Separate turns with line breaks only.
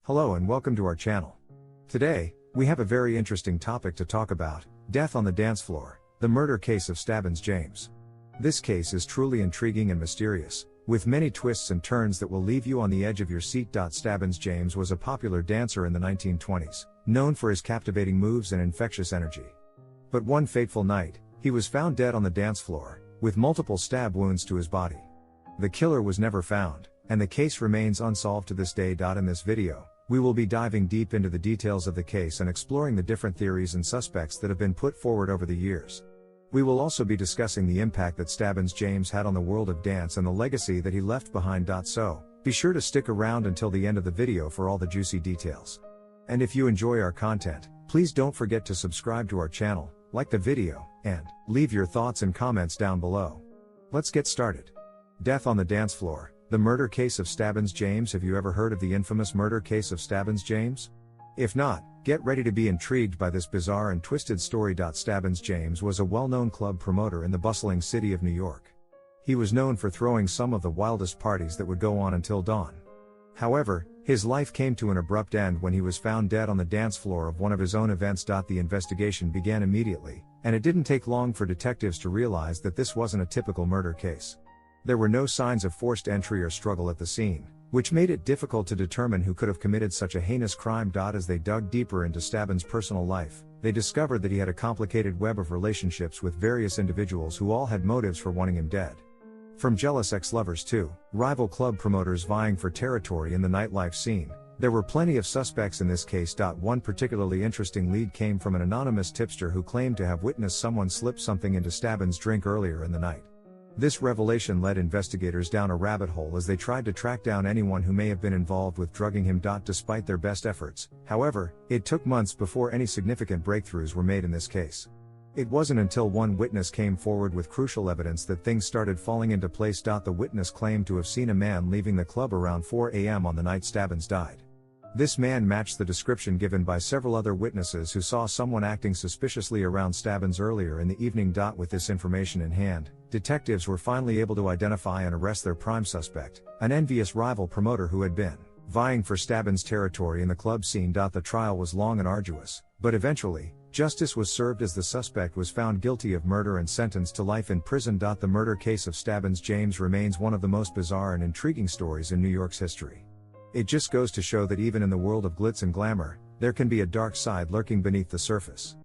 Hello and welcome to our channel. Today, we have a very interesting topic to talk about: death on the dance floor, the murder case of Stabbins James. This case is truly intriguing and mysterious, with many twists and turns that will leave you on the edge of your seat. Stabbins James was a popular dancer in the 1920s, known for his captivating moves and infectious energy. But one fateful night, he was found dead on the dance floor, with multiple stab wounds to his body. The killer was never found, and the case remains unsolved to this day. In this video, we will be diving deep into the details of the case and exploring the different theories and suspects that have been put forward over the years. We will also be discussing the impact that Stabbins James had on the world of dance and the legacy that he left behind. So, be sure to stick around until the end of the video for all the juicy details. And if you enjoy our content, please don't forget to subscribe to our channel, like the video, and leave your thoughts and comments down below. Let's get started. Death on the dance floor, the murder case of Stabbins James. Have you ever heard of the infamous murder case of Stabbins James? If not, get ready to be intrigued by this bizarre and twisted story. Stabbins James was a well-known club promoter in the bustling city of New York. He was known for throwing some of the wildest parties that would go on until dawn. However, his life came to an abrupt end when he was found dead on the dance floor of one of his own events. The investigation began immediately, and it didn't take long for detectives to realize that this wasn't a typical murder case. There were no signs of forced entry or struggle at the scene, which made it difficult to determine who could have committed such a heinous crime. As they dug deeper into Stabbins' personal life, they discovered that he had a complicated web of relationships with various individuals who all had motives for wanting him dead. From jealous ex-lovers to rival club promoters vying for territory in the nightlife scene, there were plenty of suspects in this case. One particularly interesting lead came from an anonymous tipster who claimed to have witnessed someone slip something into Stabbins' drink earlier in the night. This revelation led investigators down a rabbit hole as they tried to track down anyone who may have been involved with drugging him. Despite their best efforts, however, it took months before any significant breakthroughs were made in this case. It wasn't until one witness came forward with crucial evidence that things started falling into place. The witness claimed to have seen a man leaving the club around 4 a.m. on the night Stabbins died. This man matched the description given by several other witnesses who saw someone acting suspiciously around Stabbins earlier in the evening. With this information in hand, detectives were finally able to identify and arrest their prime suspect, an envious rival promoter who had been vying for Stabbins' territory in the club scene. The trial was long and arduous, but eventually, justice was served as the suspect was found guilty of murder and sentenced to life in prison. The murder case of Stabbins James remains one of the most bizarre and intriguing stories in New York's history. It just goes to show that even in the world of glitz and glamour, there can be a dark side lurking beneath the surface.